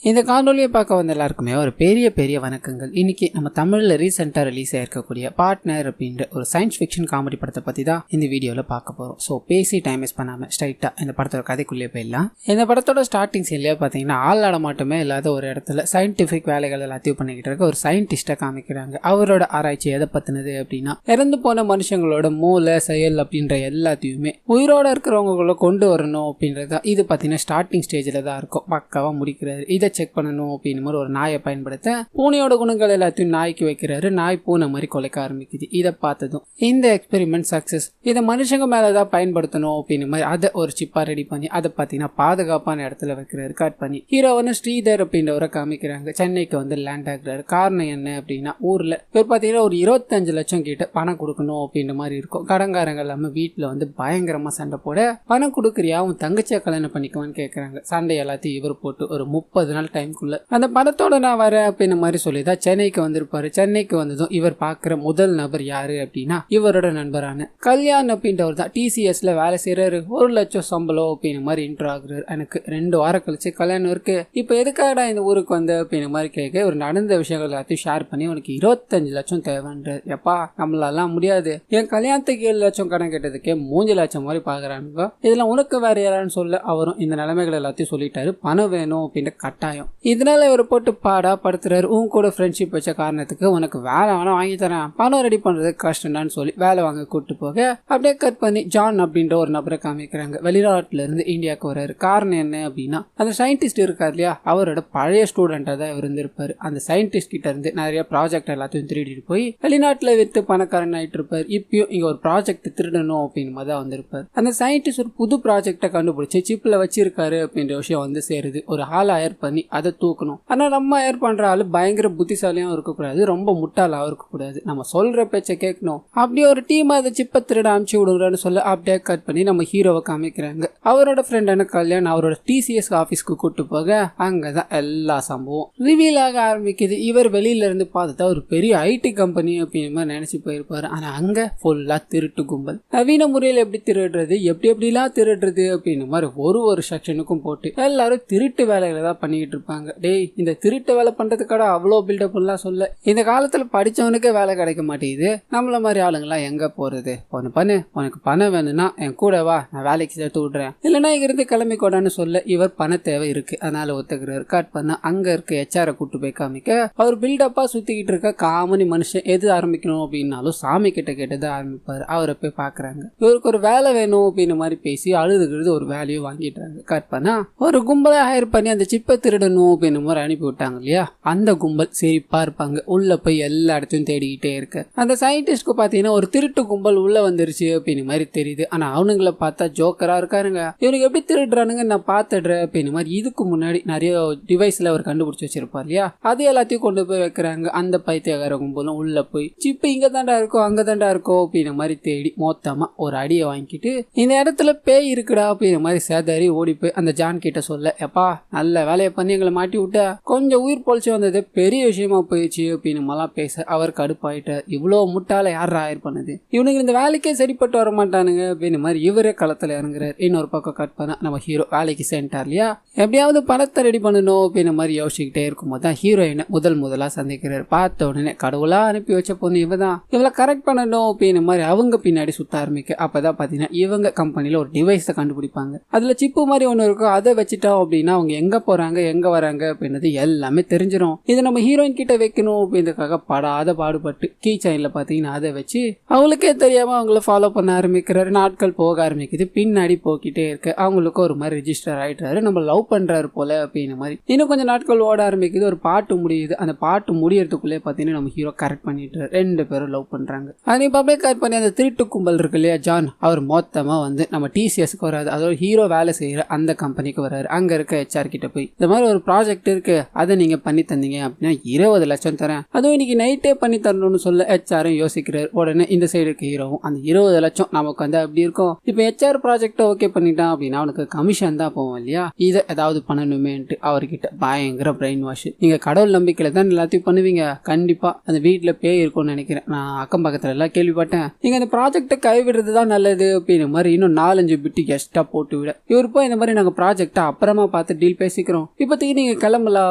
இந்த காணொலியை பார்க்க வந்த எல்லாருக்குமே ஒரு பெரிய வணக்கங்கள். இன்னைக்கு நம்ம தமிழில் ரீசெண்டாக ரிலீஸ் ஆயிருக்கக்கூடிய பார்ட்னர் அப்படின்ற ஒரு சயின்ஸ் ஃபிக்ஷன் காமெடி படத்தை பற்றி தான் இந்த வீடியோவில் பார்க்க போகிறோம். ஸோ பேசி டைம் வேஸ்ட் பண்ணாமல் ஸ்ட்ரைட்டாக இந்த படத்தோட கதைக்குள்ளேயே போயிடலாம். இந்த படத்தோட ஸ்டார்டிங் சீன்லேயே பார்த்தீங்கன்னா ஆள் மட்டுமே இல்லாத ஒரு இடத்துல சயின்டிஃபிக் வேலைகள் எல்லாத்தையும் பண்ணிக்கிட்டு இருக்க ஒரு சயின்டிஸ்ட்டை காமிக்கிறாங்க. அவரோட ஆராய்ச்சி எதை பற்றினது அப்படின்னா இறந்து போன மனுஷங்களோட மூளை செயல் அப்படின்ற எல்லாத்தையுமே உயிரோட இருக்கிறவங்கள கொண்டு வரணும் அப்படின்றத இது பார்த்தீங்கன்னா ஸ்டார்டிங் ஸ்டேஜில் தான் இருக்கும். பக்காவாக முடிக்கிறாரு. இதை செக் பண்ணணும் அப்படின்னு மாதிரி ஒரு நாயை பயன்படுத்த பூனையோட குணங்கள் எல்லாத்தையும் நாய்க்கு வைக்கிறாரு. நாய் பூனை மாதிரி குலைக்க ஆரம்பிக்குது. இதை பார்த்ததும் இந்த எக்ஸ்பெரிமெண்ட் சக்சஸ், இதை மனுஷங்க மேலதான் பயன்படுத்தணும் அப்படின்னு மாதிரி அதை ஒரு சிப்பா ரெடி பண்ணி அதை பார்த்தீங்கன்னா பாதுகாப்பான இடத்துல வைக்கிறாரு. கட் பண்ணி ஹீரோவன ஸ்ரீதர் அப்படின்றவரை காமிக்கிறாங்க. சென்னைக்கு வந்து லேண்ட் ஆகுறாரு. காரணம் என்ன அப்படின்னா ஊர்ல இவர் பார்த்தீங்கன்னா ஒரு 25 லட்சம் கிட்ட பணம் கொடுக்கணும் அப்படின்ற மாதிரி இருக்கும். கடங்காரங்க எல்லாமே வீட்டுல வந்து பயங்கரமா சண்டை போட பணம் கொடுக்குறியா உன் தங்கச்சியை கல்யாணம் பண்ணிக்குவான்னு கேட்கறாங்க. சண்டை எல்லாத்தையும் இவர் போட்டு ஒரு 30 நாள் டைம்குள்ள அந்த படத்தோட நான் வரேன் அப்படின்னு மாதிரி சொல்லிதான் சென்னைக்கு வந்திருப்பாரு. சென்னைக்கு வந்ததும் இவர் பாக்குற முதல் நபர் யாரு அப்படின்னா இவரோட நண்பரான கல்யாண் அப்படின்றவர் தான். டிசிஎஸ்ல வேலை செய்யறாரு. 1 லட்சம் சம்பளம் அப்படின்னு மாதிரி இன்ட்ரோ ஆகுறாரு. எனக்கு 2 வாரம் கழிச்சு கல்யாணம் இருக்கு, இப்ப எதுக்காகடா இந்த ஊருக்கு வந்து அப்படின்னு மாதிரி கேட்க ஒரு நடந்த விஷயங்கள் எல்லாத்தையும் ஷேர் பண்ணி உனக்கு 25 லட்சம் தேவைன்றார். எப்பா நம்மளாலாம் முடியாது, என் கல்யாணத்துக்கு 7 லட்சம் கடன் கேட்டதுக்கே 3 லட்சம் மாதிரி பாக்குறாங்க, இதுல உனக்கு வேற யாரான்னு சொல்ல அவரும் இந்த நிலைமைகள் எல்லாத்தையும் சொல்லிட்டாரு. பணம் வேணும் அப்படின்ற கட்டாயம். இதனால இவரை போட்டு பாடா படுத்துறாரு. உன் கூட ஃப்ரெண்ட்ஷிப் வச்ச காரணத்துக்கு உனக்கு வேலை வேணா வாங்கி தரேன், பணம் ரெடி பண்றது கஷ்டம்னு சொல்லி வேலை வாங்க கூட்டு போக அப்படியே கட் பண்ணி ஜான் அப்படின்ற ஒரு நபரை காமிக்கிறாங்க. வெளிநாட்டுல இருந்து இந்தியாவுக்கு வர்றாரு. காரணம் என்ன அப்படின்னா அந்த சயின்டிஸ்ட் இருக்காரு இல்லையா, அவரோட பழைய ஸ்டூடெண்டா தான் இருந்திருப்பாரு. அந்த சயின்டிஸ்ட் கிட்ட இருந்து நிறைய ப்ராஜெக்ட் எல்லாத்தையும் திருடிட்டு போய் வெளிநாட்டுல வித்து பணக்காரன் ஆயிட்டு இருப்பாரு. இப்பயும் இங்க ஒரு ப்ராஜெக்ட் திருடணும் அப்படின்னு தான் வந்திருப்பாரு. அந்த சயின்டிஸ்ட் ஒரு புது ப்ராஜெக்டை கண்டுபிடிச்சு சிப்ல வச்சிருக்காரு அப்படின்ற விஷயம் வந்து சேருது. ஒரு ஆள் ஹயர் பண்ணி அதை தூக்கணும். ஆனா நம்ம ஹயர் பண்ற ஆளு பயங்கர புத்திசாலியும் இருக்கக்கூடாது, ரொம்ப முட்டாளாவும் இருக்கக்கூடாது, நம்ம சொல்ற பேச்ச கேட்கணும். அப்படியே ஒரு டீம் அதை சிப்ப திருட அனுப்பிச்சு விடுங்கன்னு சொல்ல அப்படியே கட் பண்ணி நம்ம ஹீரோவை காமிக்கிறாங்க. அவரோட ஃப்ரெண்டான கல்யாண் அவரோட டிசிஎஸ் ஆபீஸ்க்கு கூட்டு போக அங்கதான் எல்லா சம்பவம் ரிவீல் ஆக ஆரம்பிக்குது. இவர் வெளியில இருந்து பார்த்துட்டா ஒரு பெரிய ஐடி கம்பெனி அப்படின்னு நினைச்சு போயிருப்பாரு. ஆனா அங்க ஃபுல்லா திருட்டு கும்பல். நவீன முறையில் எப்படி திருடுறது, எப்படிலாம் திருடுறது அப்படின்னு மாதிரி ஒரு செக்ஷனுக்கும் போட்டு எல்லாரும் திருட்டு வேலைகளை தான் பண்ணிட்டு இருப்பாங்க. டேய், இந்த திருட்டு வேலை பண்றதுக்காக அவ்வளோ பில்டப் எல்லாம் சொல்ல இந்த காலத்துல படிச்சவனுக்கே வேலை கிடைக்க மாட்டேங்குது, நம்மள மாதிரி ஆளுங்கெல்லாம் எங்க போறது? ஒன்னு பண்ணு, உனக்கு பணம் வேணும்னா என் கூட வா, நான் வேலைக்கு சேர்த்து விடுறேன், இல்லைன்னா இங்க இருந்து கிளம்பி கூடான்னு சொல்ல இவர் பண தேவை இருக்கு, அதனால ஒத்துக்கிறாரு. கட் பண்ண அங்க இருக்க HR கூட்டு போய் காமிக்க அவர் பில்டப்பா சுத்திக்கிட்டு இருக்க காமெடி மனுஷன் எது ஆரம்பிக்கணும் அப்படின்னாலும் சாமி கிட்ட கேட்டதை ஆரம்பிப்பாரு. அவரை போய் பாக்குறாங்க. இவருக்கு ஒரு வேலை வேணும் அப்படின்னு மாதிரி பேசி அழுதுகிறது ஒரு வேலையும் வாங்கிட்டாங்க. கட் பண்ணா ஒரு கும்பலை ஹயர் பண்ணி அந்த சிப்பை திருடணும் அப்படின்னு மாதிரி அனுப்பி விட்டாங்க இல்லையா, அந்த கும்பல் சிரிப்பா இருப்பாங்க. உள்ள போய் எல்லா இடத்தையும் தேடிக்கிட்டே இருக்கு. அந்த சயின்டிஸ்ட்க்கு பாத்தீங்கன்னா ஒரு திருட்டு கும்பல் உள்ள வந்துருச்சு அப்படின்னு மாதிரி தெரியுது. ஆனா அவனுங்களை பார்த்தா ஜோக்கரா இருக்காருங்க. இவனுக்கு எப்படி திருடுறானுங்க நான் பாத்துடுறேன் அப்படின்னு மாதிரி இதுக்கு முன்னாடி நிறைய டிவைஸ்ல அவர் கண்டுபிடிச்சு வச்சிருப்பார் இல்லையா, அது எல்லாத்தையும் கொண்டு போய் வைக்கிறாங்க. அந்த பைத்தியக்கார கும்பலும் உள்ள போய் சிப்பு இங்க தாண்டா இருக்கும் அங்க தாண்டா இருக்கும் அப்படின்னு மாதிரி தேடி மொத்தமா ஒரு அடியை வாங்கிட்டு இந்த இடத்துல பேய் இருக்குடா அப்படின்னு மாதிரி சேதாரி ஓடி போய் அந்த ஜான் கிட்ட சொல்ல, எப்பா நல்ல வேலையை பண்ணி எங்களை மாட்டி விட்ட, கொஞ்சம் உயிர் பொழிச்சு வந்தது பெரிய விஷயமா போயிடுச்சு அப்படின்னு மலாம் பேச அவர் கடுப்பாயிட்டார். இவ்வளவு முட்டால யார் ஆயர் பண்ணுது, இவனுக்கு இந்த வேலைக்கே சரிப்பட்டு வர மாட்டானுங்க அப்படின்னு மாதிரி இவரே களத்துல இறங்குறாரு. இன்னொரு பக்கம் கட் பண்ண நம்ம ஹீரோ வேலைக்கு சென்றார் இல்லையா, எப்படியாவது பணத்தை ரெடி பண்ணணும் அப்படின்னு மாதிரி யோசிச்சுக்கிட்டே இருக்கும்போது தான் ஹீரோயினை முதலா சந்திக்கிறார். பார்த்த உடனே கடவுளா அனுப்பி வச்ச பொண்ணு இவதான், இவளை கரெக்ட் பண்ணணும் அப்படின்னு மாதிரி அவங்க பின்னாடி சுத்த ஆரம்பிக்க அப்பதான் பாத்தீங்கன்னா இவங்க கம்பெனில ஒரு டிவைஸை கண்டுபிடிப்பாங்க. அதுல சிப்பு மாதிரி ஒண்ணு இருக்கும். அதை வச்சுட்டோம் அப்படின்னா அவங்க எங்க போறாங்க எங்க வராங்க அப்படின்றது எல்லாமே தெரிஞ்சிடும். இதை நம்ம ஹீரோயின் கிட்ட வைக்கணும் அப்படின்றதுக்காக படாத பாடுபட்டு கீ செயின்ல பாத்தீங்கன்னா அதை வச்சு அவங்களுக்கே தெரியாம அவங்கள ஃபாலோ பண்ண ஆரம்பிக்கிறாரு. நாட்கள் போக ஆரம்பிக்குது. பின்னாடி போக்கிட்டே இருக்கு. அவங்களுக்கு ஒரு மாதிரி ரெஜிஸ்டர் ஆயிட்டாரு, நம்ம லவ் பண்றாரு போல அப்படின்னு மாதிரி. இன்னும் கொஞ்சம் நாட்கள் ஓட ஆரம்பிக்குது. ஒரு பாட்டு முடியுது. அந்த பாட்டு முடியறதுக்குள்ளே பாத்தீங்கன்னா நம்ம ஹீரோ கரெக்ட் பண்ணிட்டு 2 பேரும் லவ் பண்றாங்க. அது இப்பவே கரெக்ட் பண்ணி அந்த திருட்டு கும்பல் இருக்கு இல்லையா ஜான், அவர் மொத்தமா வந்து நம்ம டிசிஎஸ்க்கு வராது, அதோட ஹீரோ வேலை செய்யற அந்த கம்பெனிக்கு வராரு. அங்க இருக்க HR கிட்ட போய் இந்த மாதிரி ஒரு ப்ராஜெக்ட் இருக்கு, அதை நீங்க பண்ணி தந்தீங்க அப்படின்னா 20 லட்சம் தரேன், அதுவும் இன்னைக்கு நைட்டே பண்ணி தரணும்னு சொல்ல HR யோசிக்கிறார். உடனே இந்த சைடு இருக்க ஹீரோவும் அந்த 20 லட்சம் நமக்கு வந்து அப்படி இருக்கும், இப்ப HR ப்ராஜெக்ட ஓகே பண்ணிட்டான் அப்படின்னா அவனுக்கு கமிஷன் தான் போவோம் இல்லையா, இதை ஏதாவது பண்ணணுமேன்ட்டு அவர்கிட்ட பயங்கர பிரெயின் வாஷ். நீங்க கடவுள் நம்பிக்கையில தான் எல்லாத்தையும் பண்ணுவீங்க, கண்டிப்பா அந்த வீட்டுல பேய் இருக்கும்னு நினைக்கிறேன், நான் அக்கம் பக்கத்துல எல்லாம் கேள்விப்பட்டேன், நீங்க அந்த ப்ராஜெக்ட கைவிடுறது தான் நல்லது அப்படின்னு மாதிரி இன்னும் 4-5 பிட்டு எக்ஸ்ட்ரா போட்டு விட இவர் போய் இந்த மாதிரி நாங்க ப்ராஜெக்ட அப்புறமா பார்த்து டீல் பேசிக்கிறோம், இப்ப இப்போதைக்கு நீங்க கிளம்பலாம்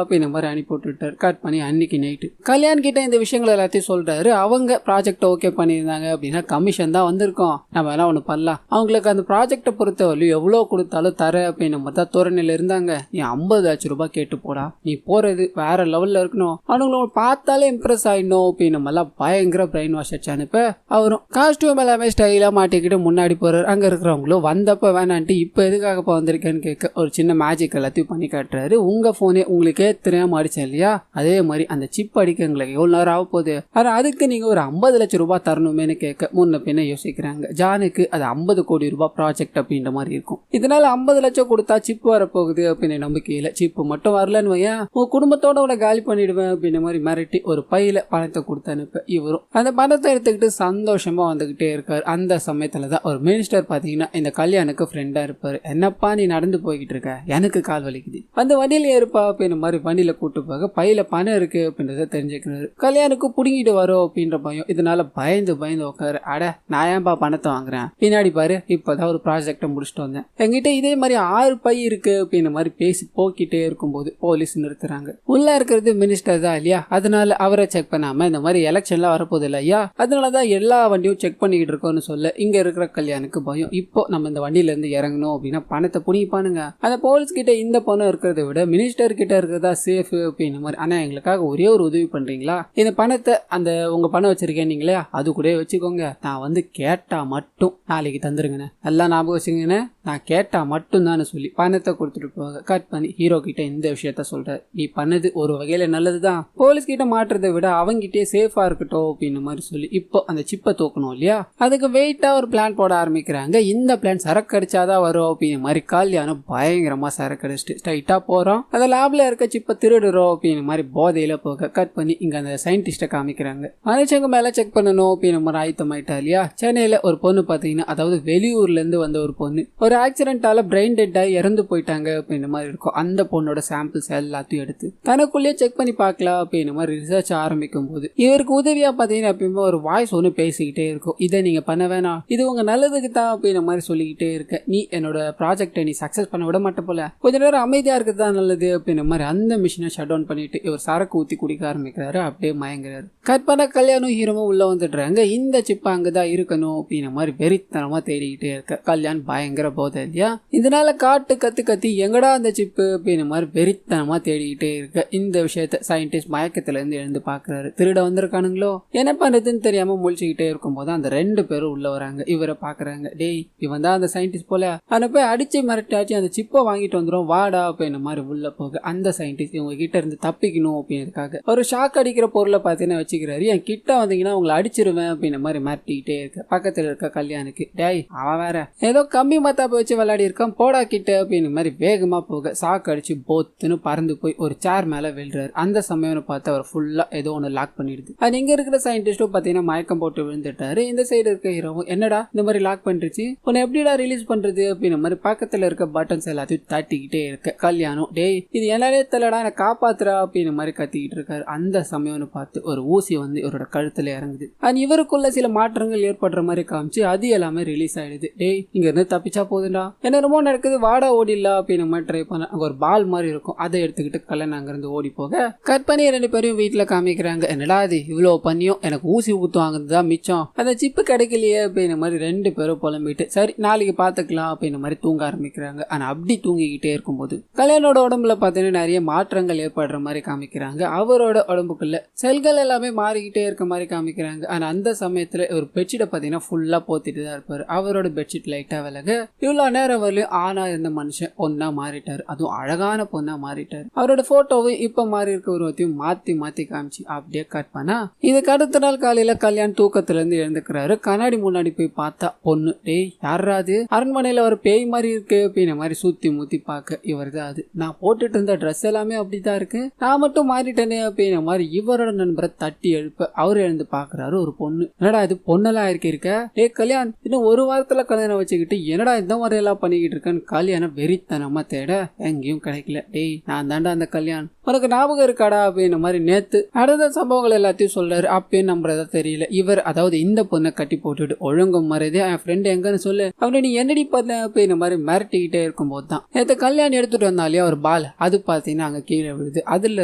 அப்படின்ற மாதிரி அனுப்பி விட்டுட்டாரு. கட் பண்ணி அன்னைக்கு நைட்டு கல்யாண் கிட்ட இந்த விஷயங்கள் எல்லாத்தையும் சொல்றாரு. அவங்க ப்ராஜெக்ட் ஓகே பண்ணியிருந்தாங்க அப்படின்னா கமிஷன் தான் வந்திருக்கோம், நம்ம எல்லாம் ஒன்று பண்ணலாம். அவங்களுக்கு அந்த ப்ராஜெக்டை பொறுத்தவரையும் எவ்வளோ கொடுத்தாலும் தர அப்படின்னு நம்ம தான் தோரணையில் இருந்தாங்க. நீ 50 லட்சம் ரூபாய் கேட்டு போடா, நீ போறது வேற லெவல்ல இருக்கணும், அவனுங்களை பார்த்தாலே இம்ப்ரெஸ் ஆயிடணும் அப்படின்னு நம்ம எல்லாம் பயங்கர பிரெயின் வாஷ் அடிச்சு அனுப்ப அவரும் காஸ்டியூம் எல்லாமே ஸ்டைலா மாட்டிக்கிட்டு முன்னாடி போறாரு. அங்க இருக்கிறவங்களும் வந்தப்ப வேணான்ட்டு இப்ப எதுக்காகப்பா வந்திருக்கேன்னு கேட்க ஒரு சின்ன மேஜிக் எல்லாத்தையும் பண்ணி காட்டுறாரு. உங்க போனே உங்களுக்கே தெரியாம அடிச்சேன் இல்லையா, அதே மாதிரி அந்த சிப் அடிக்க எங்களுக்கு எவ்வளவு நேரம் ஆக போகுது, ஆனா அதுக்கு நீங்க ஒரு 50 லட்சம் ரூபாய் தரணுமேனு கேட்க முன்ன பின்ன யோசிக்கிறாங்க. ஜானுக்கு அது 50 கோடி ரூபாய் ப்ராஜெக்ட் அப்படின்ற மாதிரி இருக்கும். இதனால 50 லட்சம் கொடுத்தா சிப் வரப்போகுது அப்படின்னு நம்பிக்கையில சிப்பு மட்டும் வரலன்னு வையா உன் குடும்பத்தோட உன காலி பண்ணிடுவேன் அப்படின்ற மாதிரி மிரட்டி ஒரு பையில பணத்தை கொடுத்து அனுப்ப இவரும் அந்த பணத்தை எடுத்துக்கிட்டு சந்தோஷமா வந்துகிட்டே இருக்காரு. அந்த சமயத்துலதான் ஒரு மினிஸ்டர் பாத்தீங்கன்னா இந்த கல்யாணுக்கு ஃப்ரெண்டா இருப்பாரு. என்னப்பா நீ நடந்து போய்கிட்டு இருக்க, எனக்கு கால் வலிக்குது, அந்த வண்டியில இருப்பா அப்படின்ற மாதிரி வண்டியில கூட்டு போக பையில பணம் இருக்கு அப்படின்றத தெரிஞ்சுக்கிறாரு. கல்யாணுக்கு புடுங்கிட்டு வரும் அப்படின்ற பயம். இதனால பயந்து உட்காரு. அட நான் ஏன்பா பணத்தை வாங்குறேன், பின்னாடி பாரு இப்பதான் ஒரு ப்ராஜெக்ட முடிச்சுட்டு வந்தேன், என்கிட்ட இதே மாதிரி 6 பை இருக்கு அப்படின்ற மாதிரி பேசி போக்கிட்டே இருக்கும்போது போலீஸ் நிறுத்துறாங்க. உள்ள இருக்கிறது மினிஸ்டர் தான் இல்லையா, அதனால அவரை செக் பண்ணாம இந்த மாதிரி எலெக்ஷன்லாம் வரப்போகுது இல்லையா, அதனாலதான் எல்லா வண்டியும் செக் பண்ணிக்கிட்டு இருக்கோம்னு சொல்ல இங்க இருக்கிற கல்யாணுக்கு பயம். இப்போ நம்ம இந்த வண்டியில இருந்து இறங்கணும் அப்படின்னா பணத்தை புடிப்பானுங்க. அந்த போலீஸ் கிட்ட இந்த பணம் இருக்கிறத விட மினிஸ்டர் கிட்ட இருக்கிறதா சேஃப் அப்படின்னு மாதிரி. ஆனா எங்களுக்காக ஒரே ஒரு உதவி பண்றீங்களா, இந்த பணத்தை அந்த உங்க பணம் வச்சிருக்கேன் நீங்களே அது கூட வச்சுக்கோங்க, நான் வந்து கேட்டா மட்டும் நாளைக்கு தந்துருங்கண்ணே, நல்லா ஞாபகம் வச்சுங்கண்ணே, நான் கேட்டா மட்டும் தான் சொல்லி பணத்தை கொடுத்துட்டு போவாங்க. கட் பண்ணி ஹீரோ கிட்ட இந்த விஷயத்த சொல்றாரு. நீ பண்ணது ஒரு வகையில நல்லதுதான், போலீஸ் கிட்ட மாட்டுறதை விட அவங்கிட்டே சேஃபா இருக்கட்டும் அப்படின்னு மாதிரி சொல்லி இப்போ அந்த சிப்பை தூக்கணும் இல்லையா, அதுக்கு வெயிட்டா ஒரு பிளான் போட ஆரம்பிக்கிறாங்க. இந்த பிளான் சரக்கு அடிச்சாதான் வரும் அப்படின்னு மாதிரி கல்யாணம் பயங்கரமா சரக்கு அடிச்சுட்டு ஸ்ட்ரைட்டா போறோம். அந்த லேப்ல இருக்க சிப்பை திருடுறோம் அப்படின்னு மாதிரி போதையில போக கட் பண்ணி இங்க அந்த சயின்டிஸ்ட காமிக்கிறாங்க. மனுஷங்க மேல செக் பண்ணணும் அப்படின்னு மாதிரி ஆயத்தமாயிட்டா இல்லையா. சென்னையில ஒரு பொண்ணு பாத்தீங்கன்னா, அதாவது வெளியூர்ல இருந்து வந்த ஒரு பொண்ணு ஒரு ஆக்சிடென்டால பிரெயின் டெட் ஆகி இறந்து போயிட்டாங்க அப்படின்னு மாதிரி இருக்கும். அந்த பொண்ணோட சாம்பிள்ஸ் எல்லாத்தையும் எடுத்து தனக்குள்ளேயே செக் பண்ணி பார்க்கலாம் அப்படின்னு மாதிரி ரிசர்ச் ஆரம்பிக்கும் போது இவருக்கு உதவியா பாத்தீங்கன்னா எப்பயுமே ஒரு வாய்ஸ் ஒன்று பேசிக்கிட்டே இருக்கும். இதை நீங்க பண்ண வேணாம், இது உங்க நல்லதுக்கு தான் அப்படின்னு மாதிரி சொல்லிக்கிட்டே இருக்க, நீ என்னோட ப்ராஜெக்டை நீ சக்சஸ் பண்ண விட மாட்ட போல, கொஞ்ச நேரம் அமைதியா இருக்குதான் நல்லது அப்படின்னு மாதிரி அந்த மிஷினை ஷட் டவுன் பண்ணிட்டு இவர் சரக்கு ஊத்தி குடிக்க ஆரம்பிக்கிறாரு. அப்படியே மயங்குறாரு. கட் பண்ண கல்யாணம் ஹீரோவும் உள்ள வந்துடுறாங்க. இந்த சிப்ப அங்கதான் இருக்கணும் அப்படின்னு மாதிரி வெறித்தனமா தேடிக்கிட்டே இருக்க கல்யாண் பயங்கர போதை இல்லையா. இதனால காட்டு கத்தி எங்கடா அந்த சிப்பு அப்படின்னு மாதிரி வெறித்தனமா தேடிக்கிட்டே இருக்க இந்த விஷயத்த சயின்டிஸ்ட் மயக்கத்துல இருந்து எழுந்து பாக்குறாரு. திருட வந்திருக்கானுங்களோ என்ன பண்றதுன்னு தெரியாம முழிச்சுக்கிட்டே இருக்கும் போது அந்த 2 பேரும் உள்ள வராங்க. இவரை பாக்குறாங்க. டேய் இவன் தான் அந்த சயின்டிஸ்ட் போல, அவனை போய் அடிச்சு மிரட்டாச்சு அந்த சிப்பை வாங்கிட்டு வந்துடும் வாடா அப்படின்னு மாதிரி உள்ள போக அந்த சயின்டிஸ்ட் இவங்க கிட்ட இருந்து தப்பிக்கணும் அப்படின்றதுக்காக ஒரு ஷாக் அடிக்கிற பொருளை பார்த்தீங்கன்னா வச்சுக்கிறாரு. என் கிட்ட வந்தீங்கன்னா உங்களை அடிச்சிருவேன் அப்படின்னு மாதிரி மிரட்டிக்கிட்டே இருக்க பக்கத்துல இருக்க கல்யாணுக்கு, டேய் அவன் வேற ஏதோ கம்பி மத்தாப்ப வச்சு விளையாடி இருக்கான் போடா கிட்ட அப்படின்னு மாதிரி வேகமா போக சாக்கு அடிச்சு போத்துன்னு பறந்து போய் ஒரு சேர் மேல விழுறாரு. அந்த சமயம் பார்த்து அவர் ஃபுல்லா ஏதோ ஒன்று லாக் பண்ணிடுது. அது இங்க இருக்கிற சயின்டிஸ்டும் பாத்தீங்கன்னா மயக்கம் போட்டு விழுந்துட்டாரு. இந்த சைடு இருக்க ஹீரோவும் என்னடா இந்த மாதிரி லாக் பண்ணிருச்சு, உன்னை எப்படிடா ரிலீஸ் பண்றது அப்படின்னு மாதிரி பக்கத்துல இருக்க பட்டன்ஸ் எல்லாத்தையும் தட்டிக்கிட்டே இருக்க கல்யாணம், டேய் இது எல்லாரே தெரியலடா என்ன காப்பாத்துறா அப்படின்னு மாதிரி கத்திக்கிட்டு இருக்காரு. அந்த சமயம்னு பார்த்து ஒரு ஊசி வந்து இவரோட கழுத்துல இறங்குது. அது இவருக்குள்ள சில மாற்றங்கள் ஏற்படுற மாதிரி காமிச்சு அது எல்லாமே ரிலீஸ் ஆயிடுது. டேய் இங்க இருந்து தப்பிச்சா போதுண்டா, என்ன ரொம்ப நடக்குது வாடா ஓடிடல அப்படின்னு மாதிரி ட்ரை பண்ண அங்க ஒரு பால் மாதிரி இருக்கும். அதை எடுத்துக்கிட்டு கல்யாணம் அங்க இருந்து ஓடி போக கட் பண்ணி 2 பேரும் வீட்டுல காமிக்கிறாங்க. என்னடா அது இவ்வளவு பண்ணியும் எனக்கு ஊசி ஊத்து வாங்குறதுதான் மிச்சம், அந்த சிப்பு கிடைக்கலையே அப்படின்னு மாதிரி 2 பேரும் புலம்பிட்டு சரி நாளைக்கு பாத்துக்கலாம் அப்படின்னு மாதிரி தூங்க ஆரம்பிக்கிறாங்க. ஆனா அப்படி தூங்கிக்கிட்டே இருக்கும்போது கல்யாணோட உடம்புல பாத்தீங்கன்னா நிறைய மாற்றங்கள் ஏற்படுற மாதிரி காமிக்கிறாங்க. அவரோட உடம்புக்குள்ள செல்கள் எல்லாமே மாறிக்கிட்டே இருக்க மாதிரி காமிக்கிறாங்க. ஆனா அந்த சமயத்துல ஒரு பெட்ஷீட்டை பாத்தீங்கன்னா ஃபுல்லா போத்திட்டு தான் இருப்பாரு. அவரோட பெட்ஷீட் லைட்டா விலக இவ்வளவு நேரம் வரலையும் ஆனா இருந்த மனுஷன் பொண்ணா மாறிட்டாரு. அதுவும் அழகான பொண்ணா மாறிட்டாரு. அவரோட போட்டோவும் இப்ப மாறி இருக்க உருவத்தையும் மாத்தி காமிச்சு அப்படியே கட் பண்ணா இதுக்கு அடுத்த நாள் காலையில கல்யாண் தூக்கத்துல இருந்து எழுந்துக்கிறாரு. கண்ணாடி முன்னாடி போய் பார்த்தா பொண்ணு, டேய் யாராது அரண்மனையில ஒரு பேய் மாதிரி இருக்கு அப்படின்னு மாதிரி சுத்தி முத்தி பார்க்க இவர் தான் அது, நான் போட்டுட்டு இருந்த ட்ரெஸ் எல்லாமே அப்படிதான் இருக்கு, நான் மட்டும் மாறிட்டேனே அப்படின்னு மாதிரி இவரோட நண்பரை தட்டி எழுப்ப அவரு எழுந்து பாக்குறாரு. ஒரு பொண்ணு, என்னடா இது பொண்ணெல்லாம் இருக்க, டே கல்யாண் இன்னும் ஒரு வாரத்துல கல்யாணம் வச்சுக்கிட்டு என்னடா இந்த மாதிரி எல்லாம் பண்ணிக்கிட்டு இருக்கேன்னு கல்யாணம் வெறித்தனமா தேட எங்கேயும் கிடைக்கல. டேய் நான் தாண்டா அந்த கல்யாண், உனக்கு ஞாபகம் இருக்காடா அப்படின்ற மாதிரி நேத்து நடந்த சம்பவங்கள் எல்லாத்தையும் சொல்றாரு. அப்பயும் நம்புறதா தெரியல. இவர் அதாவது இந்த பொண்ணை கட்டி போட்டுட்டு ஒழுங்கும் மறைதே என் ஃப்ரெண்டு எங்கன்னு சொல்லு அப்படி நீ என்னடி பண்ண அப்படின்ற மாதிரி மிரட்டிக்கிட்டே இருக்கும்போது தான் நேற்று கல்யாணம் எடுத்துட்டு வந்தாலே ஒரு பால் அது பார்த்தீங்கன்னா அங்கே கீழே விழுது. அதுல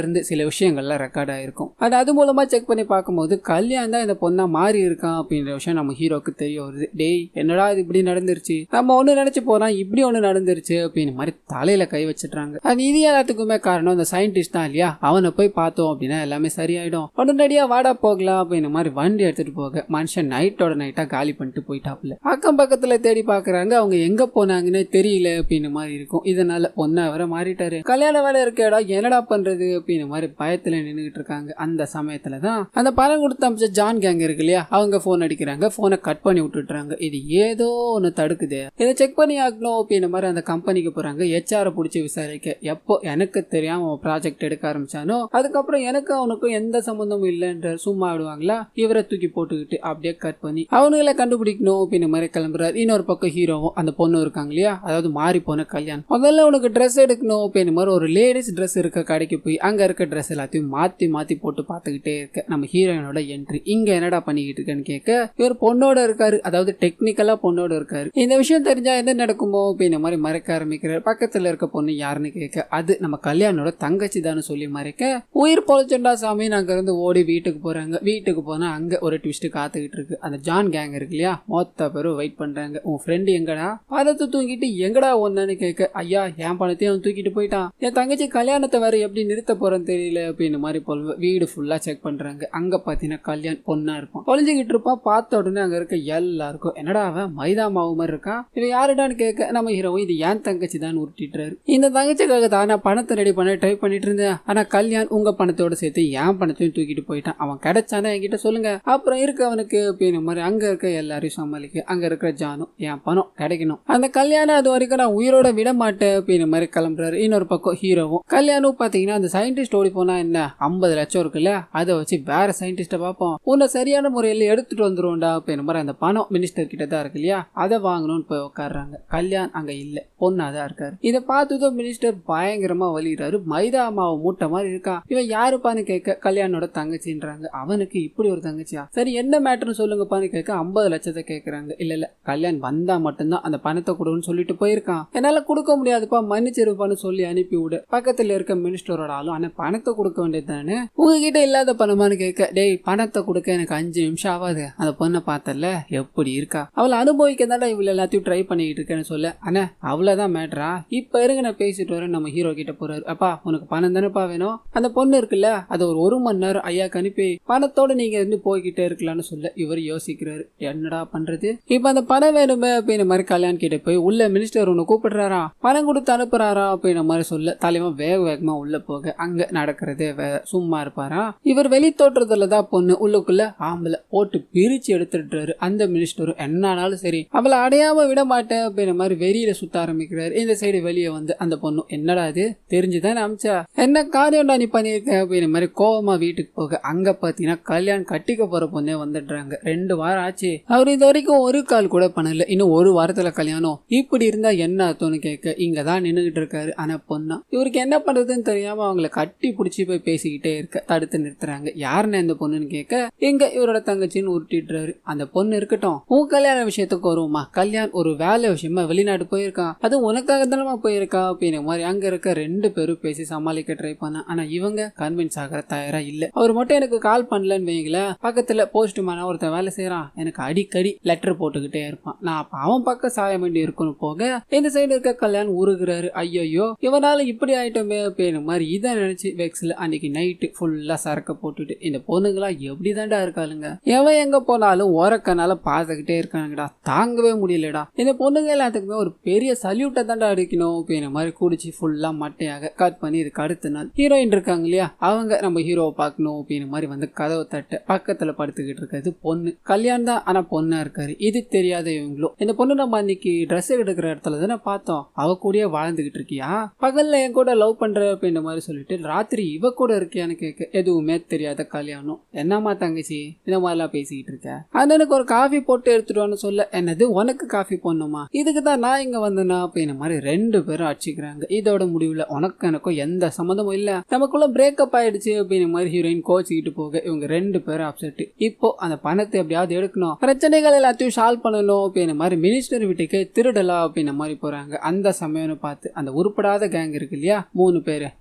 இருந்து சில விஷயங்கள்லாம் ரெக்கார்ட் ஆயிருக்கும். அது மூலமா செக் பண்ணி பார்க்கும்போது கல்யாணம் தான் இந்த பொண்ணா மாறி இருக்கான் அப்படின்ற விஷயம் நம்ம ஹீரோக்கு தெரிய வருது. டேய் என்னடா இது இப்படி நடந்துருச்சு, நம்ம ஒண்ணு நினைச்சு போனா இப்படி ஒண்ணு நடந்துருச்சு அப்படின்னு மாதிரி தலையில கை வச்சுட்டாங்க. இது எல்லாத்துக்குமே காரணம் இந்த சயின்டிஸ்ட் தான் இல்லையா. அவனை போய் பார்த்தோம் அப்படின்னா எல்லாமே சரியாயிடும், உடனடியா வாடா போகலாம் அப்படின்னு மாதிரி வண்டி எடுத்துட்டு போக மனுஷன் நைட்டோட நைட்டா காலி பண்ணிட்டு போயிட்டாப்ல. அக்கம் பக்கத்துல தேடி பாக்குறாங்க, அவங்க எங்க போனாங்கன்னு தெரியல அப்படின்னு மாதிரி இருக்கும். இதனால பொண்ணா அவரை மாறிட்டாரு. கல்யாண வேலை இருக்கேடா என்னடா பண்றது அப்படின்னு மாதிரி பயத்துல நின்றுகிட்டு இருக்காங்க. அந்த சமயத்துலதான் அந்த பணம் கொடுத்து அமைச்ச ஜான் கேங் இருக்கு இல்லையா, அவங்க போன் அடிக்கிறாங்க. போனை கட் பண்ணி விட்டுறாங்க. இது ஏதோ ஒன்னு தடுக்குது, இதை செக் பண்ணி ஆகணும் அப்படின்னு மாதிரி அந்த கம்பெனிக்கு போறாங்க. HR பிடிச்சி விசாரிக்க எப்போ எனக்கு தெரியாம ப்ராஜெக்ட் எடுக்க ஆரம்பிச்சானோ அதுக்கப்புறம் எனக்கு அவனுக்கும் எந்த சம்பந்தமும் இல்லைன்ற சும்மா விடுவாங்களா. இவரை தூக்கி போட்டுக்கிட்டு அப்படியே கட் பண்ணி அவனுங்களை கண்டுபிடிக்கணும் அப்படின்னு மாதிரி கிளம்புறாரு. இன்னொரு பக்கம் ஹீரோவும் அந்த பொண்ணு இருக்காங்க இல்லையா, அதாவது மாறி போன கல்யாணம். முதல்ல உனக்கு ட்ரெஸ் எடுக்கணும் அப்படின்னு மாதிரி ஒரு லேடிஸ் ட்ரெஸ் இருக்க கடைக்கு போய் அங்க இருக்க ட்ரெஸ் எல்லாத்தையும் மாத்தி மாத்தி போட்டு பார்த்துக்கிட்டே இருக்க நம்ம ஹீரோயினோட என்ட்ரி. இங்க என்னடா பண்ணிக்கிட்டு இருக்கேன்னு கேட்க இவர் பொண்ணோட இருக்காரு, அதாவது டெக்னிக்கலா பொண்ணோட இருக்காரு. இந்த விஷயம் தெரிஞ்சா என்ன நடக்குமோ அப்படின்னு மாதிரி மறைக்க ஆரம்பிக்கிறார். பக்கத்துல இருக்க பொண்ணு யாருன்னு கேட்க அது நம்ம கல்யாணோட தங்கச்சி தான் சொல்லி மறைக்க உயிர் பொழைச்சண்டா சாமி அங்க இருந்து ஓடி வீட்டுக்கு போறாங்க. வீட்டுக்கு போனா அங்க ஒரு ட்விஸ்ட் காத்துக்கிட்டு இருக்கு. அந்த ஜான் கேங் இருக்கு இல்லையா, மொத்த பேரும் வெயிட் பண்றாங்க. உன் ஃப்ரெண்டு எங்கடா, பணத்தை தூக்கிட்டு எங்கடா ஒன்னு கேட்க ஐயா என் பணத்தையும் அவன் தூக்கிட்டு போயிட்டான், என் தங்கச்சி கல்யாணத்தை வேற எப்படி நிறுத்த போறேன்னு தெரியல அப்படின்னு மாதிரி போல வீடு ஃபுல்லா செக் பண்றாங்க. அங்க பாத்தீங்கன்னா கல்யாணம் பொண்ணா இருப்பான், ஒளிஞ்சுக்கிட்டு இருப்பான். பார்த்த உடனே அங்க இருக்க எல்லாருக்கும் என்னடா அவன் மைதா மாவு மாதிரி இருக்கான், இவன் யாருடான்னு கேட்க நம்ம ஹீரோ இது ஏன் தங்கச்சி தான் உருட்டிட்டுறாரு. இந்த தங்கச்சிக்காக தான் நான் பணத்தை ரெடி பண்ண ட்ரை பண்ணிட்டு இருந்தேன், ஆனா கல்யாண் உங்க பணத்தோட சேர்த்து என் பணத்தையும் தூக்கிட்டு போயிட்டான், அவன் கிடைச்சானே என்கிட்ட சொல்லுங்க அப்புறம் இருக்கு அவனுக்கு அப்படின்னு மாதிரி அங்க இருக்க எல்லாரையும் சமாளிக்க அங்க இருக்கிற ஜானும் என் பணம் கிடைக்கணும், அந்த கல்யாணம் அது வரைக்கும் நான் உயிரோட விட மாட்டேன் அப்படின்னு மாதிரி கிளம்புறாரு. இன்னொரு பக்கம் ஹீரோவும் கல்யாணம் பாத்தீங்கன்னா அந்த சயின்டிஸ்ட் ஓடி போனா என்ன 50 லட்சம் இருக்குல்ல, அதை வச்சு வேற சயின்டிஸ்ட பார்ப்போம், உன்னை சரியான முறையில எடுத்துட்டு வந்துருவோம்டா அப்படின்னு மாதிரி அந்த பணம் மினிஸ்டர் கிட்ட தான் இருக்கு இல்லையா, அதை வாங்கணும்னு போய் உட்காடுறாங்க. கல்யாண் அங்க இல்ல, பொண்ணாதான் இருக்காரு. இதை பார்த்ததும் மினிஸ்டர் பயங்கரமா வலிறாரு. மைதா மாவு மூட்டை மாதிரி இருக்கா, இவன் யாருப்பான்னு கேட்க கல்யாணோட தங்கச்சின்றாங்க. அவனுக்கு இப்படி ஒரு தங்கச்சியா, சரி என்ன மேட்டர்னு சொல்லுங்கப்பான்னு கேட்க 50 லட்சத்தை கேட்கறாங்க. இல்ல கல்யாண் வந்தா மட்டும்தான் அந்த பணத்தை கொடுன்னு சொல்லிட்டு போயிருக்கான், என்னால கொடுக்க முடியாதுப்பா மன்னிச்சிருப்பான்னு சொல்லி அனுப்பி விடு. பக்கத்துல இருக்க மினிஸ்டரோட ஆளும் ஆனா பணத்தை கொடுக்க வேண்டியது தானே, உங்ககிட்ட இல்லாத பணமானு கேட்க டேய் பணத்தை கொடுக்க எனக்கு 5 நிமிஷம் ஆகாது, அந்த பொண்ணை பார்த்தல எப்படி இருக்கா, அவளை அனுபவிக்க தானே இவ்வளவு எல்லாத்தையும் ட்ரை பண்ணிக்கிட்டு இருக்கேன்னு சொல்ல அண்ணா அவ்வளவுதான் மேட்டரா, இப்ப இருங்க நான் பேசிட்டு வரேன். நம்ம ஹீரோ கிட்ட போறாரு. அப்பா உனக்கு பணம் தானேப்பா வேணும், அந்த பொண்ணு இருக்குல்ல அது ஒரு மணி நேரம் ஐயாக்கு அனுப்பி பணத்தோட நீங்க இருந்து போய்கிட்டே இருக்கலாம்னு சொல்ல இவர் யோசிக்கிறாரு என்னடா பண்றது. இப்ப அந்த பணம் வேணுமே அப்படின்னு மாதிரி கல்யாண் கிட்ட போய் உள்ள மினிஸ்டர் ஒன்னு கூப்பிடுறாரா, பணம் கொடுத்து அனுப்புறாரா அப்படின்னு மாதிரி சொல்ல தலைவன் வேக வேகமா உள்ள போக அங்க நடக்கிறதே சும்மா இருப்பாரா. இவர் வெளி தோற்றத்துலதான் பொண்ணு, உள்ளுக்குள்ள ஆம்பளை போட்டு பிரிச்சு எடுத்துட்டாரு. அந்த மினிஸ்டரும் என்னானாலும் சரி அவளை அடையாம விட மாட்டேன் அப்படின்ற மாதிரி வெளியில சுத்த ஆரம்பிக்கிறாரு. இந்த சைடு வெளியே வந்து அந்த பொண்ணு என்னடா இது தெரிஞ்சுதான் அமிச்சா என்ன காரியம்டா நீ பண்ணிருக்க அப்படின்ற மாதிரி கோவமா வீட்டுக்கு போக அங்க பாத்தீங்கன்னா கல்யாணம் கட்டிக்க போற பொண்ணே வந்துடுறாங்க. 2 வாரம் ஆச்சு, அவர் இது வரைக்கும் ஒரு கால் கூட பண்ணல, இன்னும் ஒரு வாரத்துல கல்யாணம், இப்படி இருந்தா என்ன அர்த்தம்னு கேட்க இங்கதான் நின்னுகிட்டு இருக்காரு. ஆனா பொண்ணா இவருக்கு என்ன பண்றதுன்னு தெரியாம அவங்கள கட்டி பிடிச்சி போய் பேசிக்கிட்டே இருக்க தடுத்து நிறுத்துறாங்க. யாருன்னு இந்த பொண்ணுன்னு கேட்க எங்க இவரோட தங்கச்சின்னு உருட்டிடுறாரு. அந்த பொண்ணு இருக்கட்டும் உன் கல்யாண விஷயத்துக்கு வருவோமா, கல்யாண் ஒரு வேலை விஷயமா வெளிநாடு போயிருக்கான், அது உனக்காக தானமா போயிருக்கா அப்படின்னு மாதிரி அங்க இருக்க 2 பேரும் பேசி சமாளிக்க ட்ரை பண்ண. ஆனா இவங்க கன்வின்ஸ் ஆகிற தயாரா இல்ல. அவர் மட்டும் எனக்கு கால் பண்ணலன்னு வைங்கள, பக்கத்துல போஸ்ட்மேனா ஒருத்தன் வேலை செய்யறான், எனக்கு அடிக்கடி லெட்டர் போட்டுக்கிட்டே இருப்பான், நான் அப்ப அவன் பக்கம் சாய வேண்டி இருக்குன்னு போக இந்த சைடு இருக்க கல்யாண் உருகுறாரு. ஐயோ இவனால இப்படி ஆயிட்டோமே அப்படின்னு மாதிரி இதை நினைச்சு வெக்ஸ்ல அன்னைக்கு நைட்டு ஃபுல்லா சரக்க போட்டுட்டு இந்த பொண்ணுங்களா எப்படிதான்டா இருக்காளுங்க, எவன் எங்க போனாலும் ஓரக்கனால பார்த்துக்கிட்டே இருக்கானுங்கடா, தாங்கவே முடியலடா, இந்த பொண்ணுங்க எல்லாத்துக்குமே ஒரு பெரிய சல்யூட்டை தாண்டா அடிக்கணும் அப்படின்னு மாதிரி குடிச்சு ஃபுல்லா மட்டையாக கட் பண்ணி இதுக்கு அடுத்த நாள் ஹீரோயின் இருக்காங்க இல்லையா, அவங்க நம்ம ஹீரோவை பார்க்கணும் அப்படின்னு மாதிரி வந்து கதவை தட்ட பக்கத்துல படுத்துக்கிட்டு இருக்காது பொண்ணு. கல்யாணம் தான் ஆனா பொண்ணா இருக்காரு. இது தெரியாத இவங்களும் இந்த பொண்ணு நம்ம அன்னைக்கு ட்ரெஸ் எடுக்கிற இடத்துல தானே பார்த்தோம், அவ கூட வாழ்ந்துகிட்டு இருக்கியா, பகல்ல என் கூட லவ் பண்ற அப்படின்ற மாதிரி சொல்லிட்டு ராத்திரி இவ கூட இருக்கியான்னு கேட்க எதுவுமே தெரியாத கல்யாணம் என்னமா தங்கச்சி இந்த மாதிரிலாம் பேசிக்கிட்டு இருக்க, அண்ணனுக்கு ஒரு காஃபி போட்டு எடுத்துட்டு சொல்ல என்னது உனக்கு காஃபி போடணுமா, இதுக்கு தான் நான் இங்க வந்தேனா அப்படின்னு மாதிரி 2 பேரும் அடிச்சுக்கிறாங்க. இதோட முடிவுல உனக்கு எனக்கும் எந்த சம்மந்தம் சம்மந்தமும் இல்ல, நமக்குள்ள பிரேக்கப் ஆயிடுச்சு அப்படின்னு மாதிரி ஹீரோயின் கோச்சிக்கிட்டு போக இவங்க 2 பேரும் அப்செட். இப்போ அந்த பணத்தை எப்படியாவது எடுக்கணும், பிரச்சனைகள் எல்லாத்தையும் சால்வ் பண்ணணும் அப்படின்னு மாதிரி மினிஸ்டர் வீட்டுக்கு திருடலாம் அப்படின்னு மாதிரி போறாங்க. அந்த சமயம்னு பார்த்து அந்த உருப்படாத கேங் இருக்கு இல்லையா, 3 பேரு,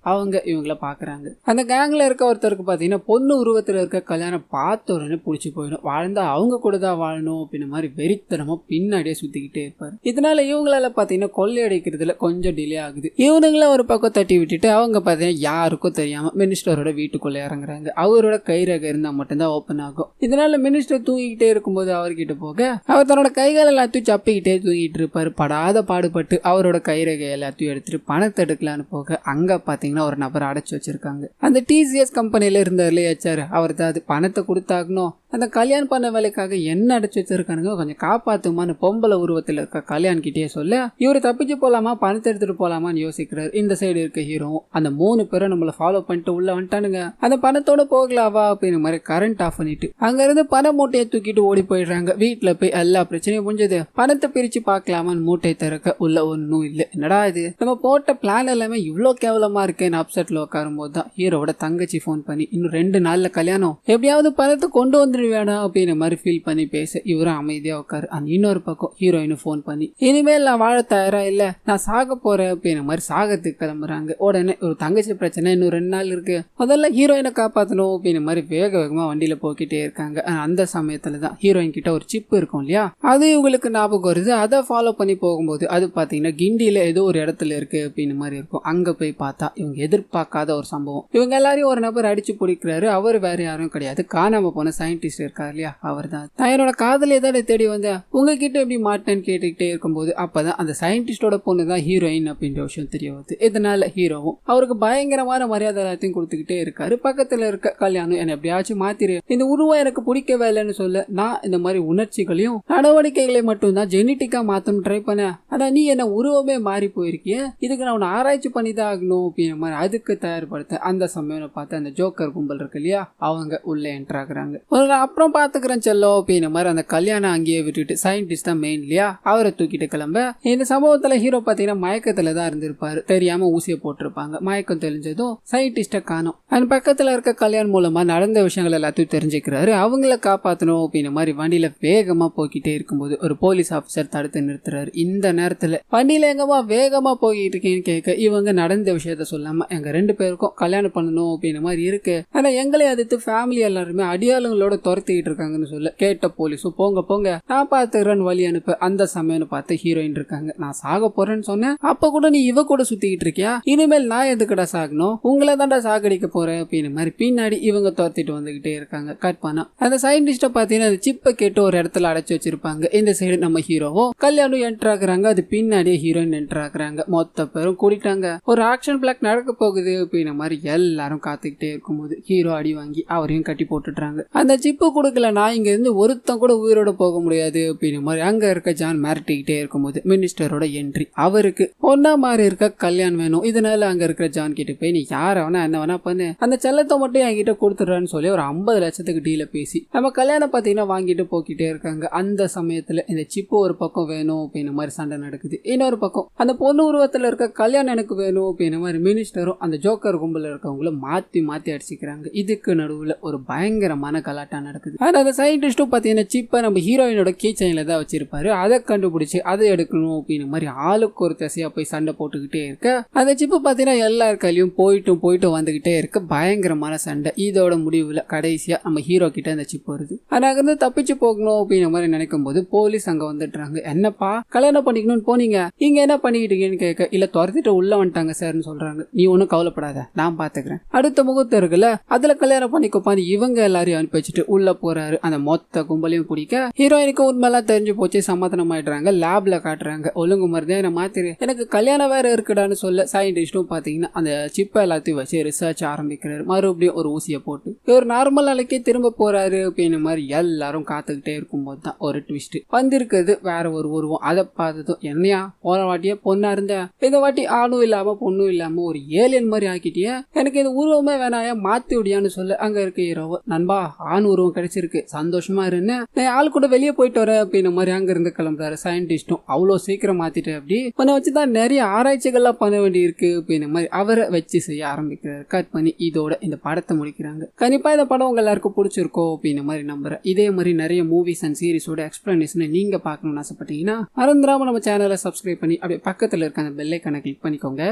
அவங்க இவங்கள பாக்குறாங்க. அந்த கேங்ல இருக்க ஒருத்தருக்கு பாத்தீங்கன்னா பொண்ணு உருவத்துல இருக்க கல்யாணம் பார்த்த உடனே புடிச்சு போயிடும். வாழ்ந்தா அவங்க கூட தான் வாழணும் அப்படின்னு மாதிரி வெறித்தனமா பின்னாடியே சுத்திக்கிட்டே இருப்பாரு. இதனால இவங்களால பாத்தீங்கன்னா கொள்ளையடிக்கிறதுல கொஞ்சம் டிலே ஆகுது. இவனுங்கள ஒரு பக்கம் தட்டி விட்டுட்டு அவங்க பாத்தீங்கன்னா யாருக்கும் தெரியாம மினிஸ்டரோட வீட்டுக்குள்ள இறங்குறாங்க. அவரோட கைரேகை இருந்தா மட்டும்தான் ஓபன் ஆகும். இதனால மினிஸ்டர் தூங்கிக்கிட்டே இருக்கும்போது அவர்கிட்ட போக அவர் தன்னோட கைகள் எல்லாத்தையும் சப்பிக்கிட்டே தூங்கிட்டு இருப்பாரு. படாத பாடுபட்டு அவரோட கைரேகை எல்லாத்தையும் எடுத்துட்டு பணத்தை எடுக்கலான்னு போக அங்க பாத்தீங்கன்னா ஒரு நபர் அடைச்சு வச்சிருக்காங்க. அந்த டிசிஎஸ் கம்பெனில இருந்தாரு HR, அவர் தான் அது பணத்தை கொடுத்தாகணும். அந்த கல்யாணம் பண்ண வேலைக்காக என்ன அடைச்சு வச்சிருக்கானுங்க, கொஞ்சம் காப்பாத்துமான்னு பொம்பளை உருவத்தில் இருக்க கல்யாண் கிட்டே சொல்ல இவரு தப்பிச்சு போலாமா பணத்தை எடுத்துட்டு போலாமான்னு யோசிக்கிறாரு. இந்த சைடு இருக்க ஹீரோ அந்த 3 பேரும் நம்மள ஃபாலோ பண்ணிட்டு உள்ள வந்துட்டானுங்க, அந்த பணத்தோட போகலாவா அப்படின்னு மாதிரி கரண்ட் ஆஃப் பண்ணிட்டு அங்க இருந்து பண மூட்டையை தூக்கிட்டு ஓடி போயிடுறாங்க. வீட்டுல போய் எல்லா பிரச்சனையும் முடிஞ்சது, பணத்தை பிரிச்சு பாக்கலாமான்னு மூட்டை திறக்க உள்ள ஒன்னும் இல்ல. என்னடா இது, நம்ம போட்ட பிளான் எல்லாமே இவ்வளவு கேவலமா இருக்கேன்னு அப்செட்ல உட்காரும் போது தான் ஹீரோட தங்கச்சி போன் பண்ணி இன்னும் 2 நாள்ல கல்யாணம், எப்படியாவது பணத்தை கொண்டு வந்து வேணாம் அப்படின்னு மாதிரி ஃபீல் பண்ணி பேச இவரும் அமைதியா உட்காரு. இன்னொரு பக்கம் ஹீரோயினும் போன் பண்ணி இனிமேல் நான் வாழ தயாரா இல்ல, நான் சாக போறேன் அப்படின்னு மாதிரி சாகத்துக்கு கிளம்புறாங்க. உடனே ஒரு தங்கச்சி பிரச்சனை, இன்னும் 2 நாள் இருக்கு, முதல்ல ஹீரோயினை காப்பாற்றணும் அப்படின்னு மாதிரி வேக வேகமா வண்டியில போக்கிட்டே இருக்காங்க. அந்த சமயத்துலதான் ஹீரோயின் கிட்ட ஒரு சிப் இருக்கும் இல்லையா, அது இவங்களுக்கு ஞாபகம் வருது. அதை ஃபாலோ பண்ணி போகும்போது அது பாத்தீங்கன்னா கிண்டியில ஏதோ ஒரு இடத்துல இருக்கு அப்படின்னு மாதிரி இருக்கும். அங்க போய் பார்த்தா இவங்க எதிர்பார்க்காத ஒரு சம்பவம். இவங்க எல்லாரையும் ஒரு நபர் அடிச்சு பிடிக்கிறாரு. அவர் வேற யாரும் கிடையாது, காணாம போன சயின்டிஸ்ட் இருக்காரு இல்லையா, அவர் தான். என்னோட காதலியை தான் தேடி வந்தேன், உங்ககிட்ட எப்படி மாட்டேன்னு கேட்டுக்கிட்டே இருக்கும்போது அப்பதான் அந்த சயின்டிஸ்டோட பொண்ணு தான் ஹீரோயின் அப்படின்ற விஷயம் தெரிய வருது. இதனால ஹீரோவும் அவருக்கு பயங்கரமான மரியாதை எல்லாத்தையும் கொடுத்துக்கிட்டே இருக்காரு. பக்கத்துல இருக்க கல்யாணம் என்ன எப்படியாச்சும் மாத்திரு, இந்த உருவம் எனக்கு பிடிக்கவே இல்லைன்னு சொல்ல நான் இந்த மாதிரி உணர்ச்சிகளையும் நடவடிக்கைகளை மட்டும் தான் ஜெனட்டிக்கா மாத்தணும் ட்ரை பண்ணேன், ஆனா நீ என்ன உருவமே மாறி போயிருக்கிய, இதுக்கு நான் உன்னை ஆராய்ச்சி பண்ணி தான் ஆகணும் அப்படின்ற மாதிரி அதுக்கு தயார்படுத்த அந்த சமயம் பார்த்து அந்த ஜோக்கர் கும்பல் இருக்கு இல்லையா, அவங்க உள்ள என்டர் ஆகுறாங்க. அப்புறம் பாத்துக்கிறேன் செல்லோ அப்படின்ற மாதிரி அந்த கல்யாணம் அங்கேயே விட்டுட்டு சயின்டிஸ்ட் தான் மெயின் இல்லையா, அவரை தூக்கிட்டு கிளம்ப. இந்த சம்பவத்துல ஹீரோ பாத்தீங்கன்னா மயக்கத்துல தான் இருந்திருப்பாரு, தெரியாம ஊசியை போட்டிருப்பாங்க. மயக்கம் தெரிஞ்சதும் சயின்டிஸ்ட காணும். அந்த பக்கத்துல இருக்க கல்யாணம் மூலமா நடந்த விஷயங்கள் எல்லாத்தையும் தெரிஞ்சுக்கிறாரு. அவங்கள காப்பாத்தணும் அப்படின்ற மாதிரி வண்டியில வேகமா போய்கிட்டே இருக்கும்போது ஒரு போலீஸ் ஆபீசர் தடுத்து நிறுத்துறாரு. இந்த நேரத்துல வண்டியில எங்கமா வேகமா போய்கிட்டு இருக்கேன்னு கேட்க இவங்க நடந்த விஷயத்த சொல்லாம எங்க 2 பேருக்கும் கல்யாணம் பண்ணணும் அப்படின்ற மாதிரி இருக்கு, ஆனா எங்களை அடுத்து ஃபேமிலி எல்லாருமே அடியாளுங்களோட துரத்திக்கிட்டு இருக்காங்கன்னு சொல்ல கேட்ட போலீஸும் போங்க போங்க நான் பாத்துக்கிறேன்னு வழி அனுப்ப அந்த சமயம் பார்த்து ஹீரோயின் இருக்காங்க. நான் சாக போறேன்னு சொன்னேன், அப்ப கூட நீ இவ கூட சுத்திக்கிட்டு இருக்கியா, இனிமேல் நான் எதுக்கடா சாகணும், உங்களை தாண்டா சாகடிக்க போறேன் அப்படின்னு மாதிரி பின்னாடி இவங்க துரத்திட்டு வந்துகிட்டே இருக்காங்க. கட் பண்ணா அந்த சயின்டிஸ்ட பாத்தீங்கன்னா அந்த சிப்பை கேட்டு ஒரு இடத்துல அடைச்சு வச்சிருப்பாங்க. இந்த சைடு நம்ம ஹீரோவும் கல்யாணம் என்டர் ஆகுறாங்க, அது பின்னாடியே ஹீரோயின் என்டர் ஆகுறாங்க. மொத்த பேரும் கூட்டிட்டாங்க, ஒரு ஆக்ஷன் பிளாக் நடக்க போகுது அப்படின்ற மாதிரி எல்லாரும் காத்துக்கிட்டே இருக்கும்போது ஹீரோ அடி வாங்கி அவரையும் கட்டி போட்டுட்டாங்க. அந்த சிப்பு கொடுக்கலனா இங்க இருந்து ஒருத்தன் கூட உயிரோட போக முடியாது அப்படின்னு மாதிரி அங்க இருக்க ஜான் மிரட்டிக்கிட்டே இருக்கும்போது மினிஸ்டரோட என்ட்ரி. அவருக்கு பொண்ணா மாதிரி இருக்க கல்யாணம் வேணும். இதனால அங்க இருக்கிற ஜான் கிட்ட போய் நீ யார வேணா என்ன வேணா பண்ணு, அந்த செல்லத்தை மட்டும் என்கிட்ட கொடுத்துடுறான்னு சொல்லி ஒரு 50 லட்சத்துக்கு டீல பேசி நம்ம கல்யாணம் பாத்தீங்கன்னா வாங்கிட்டு போக்கிட்டே இருக்காங்க. அந்த சமயத்துல இந்த சிப்பு ஒரு பக்கம் வேணும் அப்படின்னு மாதிரி சண்டை நடக்குது, இன்னொரு பக்கம் அந்த பொண்ணு உருவத்துல இருக்க கல்யாணம் எனக்கு வேணும் அப்படின்னு மாதிரி மினிஸ்டரும் அந்த ஜோக்கர் கும்பல இருக்கவங்கள மாத்தி மாத்தி அடிச்சுக்கிறாங்க. இதுக்கு நடுவுல ஒரு பயங்கரமான கலாட்டா நடக்குது. அந்த சயின்டிஸ்டும் பாத்தீங்கன்னா சிப்பை நம்ம ஹீரோயினோட கீ செயின்ல தான் வச்சிருப்பாரு, அதை கண்டுபிடிச்சு அதை எடுக்கணும் அப்படின்னு மாதிரி ஆளுக்கு ஒரு திசையா போய் சண்டை போட்டுக்கிட்டே இருக்க அந்த சிப்பு பாத்தீங்கன்னா எல்லார் கையிலும் போயிட்டு வந்துகிட்டே இருக்க பயங்கரமான சண்டை. இதோட முடிவுல கடைசியா நம்ம ஹீரோ கிட்ட அந்த சிப் வருது. அங்க இருந்து தப்பிச்சு போகணும் அப்படிங்கிற மாதிரி நினைக்கும் போது போலீஸ் அங்க வந்துடுறாங்க. என்னப்பா கல்யாணம் பண்ணிக்கணும்னு போனீங்க, இங்க என்ன பண்ணிக்கிட்டீங்கன்னு கேட்க இல்ல துரத்திட்டு உள்ள வந்துட்டாங்க சார்னு சொல்றாங்க. நீ ஒன்னும் கவலைப்படாத நான் பாத்துக்கிறேன், அடுத்த முகூர்த்தம் இருக்குல்ல அதுல கல்யாணம் பண்ணிக்கோப்பான்னு இவங்க எல்லாரையும் அனுப்பி வச்சுட்டு உள்ள போறாரு. அந்த மொத்த கும்பலையும் பிடிக்க ஹீரோயினுக்கு உண்மையெல்லாம் தெரிஞ்சு போச்சு, சமாதானம் ஆயிடுறாங்க. லேப்ல காட்டுறாங்க, ஒழுங்கு மருந்தே என்ன மாத்திரு, எனக்கு கல்யாணம் வேற இருக்குடான்னு சொல்ல சயின்டிஸ்டும் பாத்தீங்கன்னா அந்த சிப்பை எல்லாத்தையும் வச்சு ரிசர்ச் ஆரம்பிக்கிறாரு. மறுபடியும் ஒரு ஊசியை போட்டு ஒரு நார்மல் நிலைக்கே திரும்ப போறாரு அப்படின்னு மாதிரி எல்லாரும் காத்துக்கிட்டே இருக்கும்போது தான் ஒரு ட்விஸ்ட் வந்திருக்குது. வேற ஒரு உருவம். அதை பார்த்ததும் என்னையா போன வாட்டியே பொண்ணா இருந்த, இந்த வாட்டி ஆணும் இல்லாம பொண்ணும் இல்லாம ஒரு ஏலியன் மாதிரி ஆக்கிட்டிய, எனக்கு இந்த உருவமே வேணாயா மாத்தி விடியான்னு சொல்ல அங்க இருக்க ஹீரோவோ நண்பா ஆண் உருவம் கிடைச்சிருக்கு, சந்தோஷமா இருன்னு நான் ஆள் கூட வெளியே போயிட்டு வரேன் அப்படின்ற மாதிரி அங்க இருந்து கிளம்புறாரு. சயின்டிஸ்டும் அவ்வளோ சீக்கிரம் மாத்திட்டு அப்படி பண்ண வச்சுதான் நிறைய ஆராய்ச்சிகள்லாம் பண்ண வேண்டி இருக்கு அப்படின்ற மாதிரி அவரை வச்சு செய்ய ஆரம்பிக்கிறாரு. கட் பண்ணி இதோட இந்த படத்தை முடிக்கிறாங்க. கண்டிப்பா இந்த படம் உங்க எல்லாருக்கும் பிடிச்சிருக்கோம் அப்படின்ற மாதிரி நம்புறேன். இதே மாதிரி நிறைய மூவிஸ் அண்ட் சீரிஸோட எக்ஸ்பிளனேஷன் நீங்க பார்க்கணும்னு ஆசைப்பட்டீங்கன்னா மறந்துடாம நம்ம சேனலை சப்ஸ்கிரைப் பண்ணி அப்படியே பக்கத்துல இருக்க அந்த பெல் ஐகானை கிளிக் பண்ணிக்கோங்க.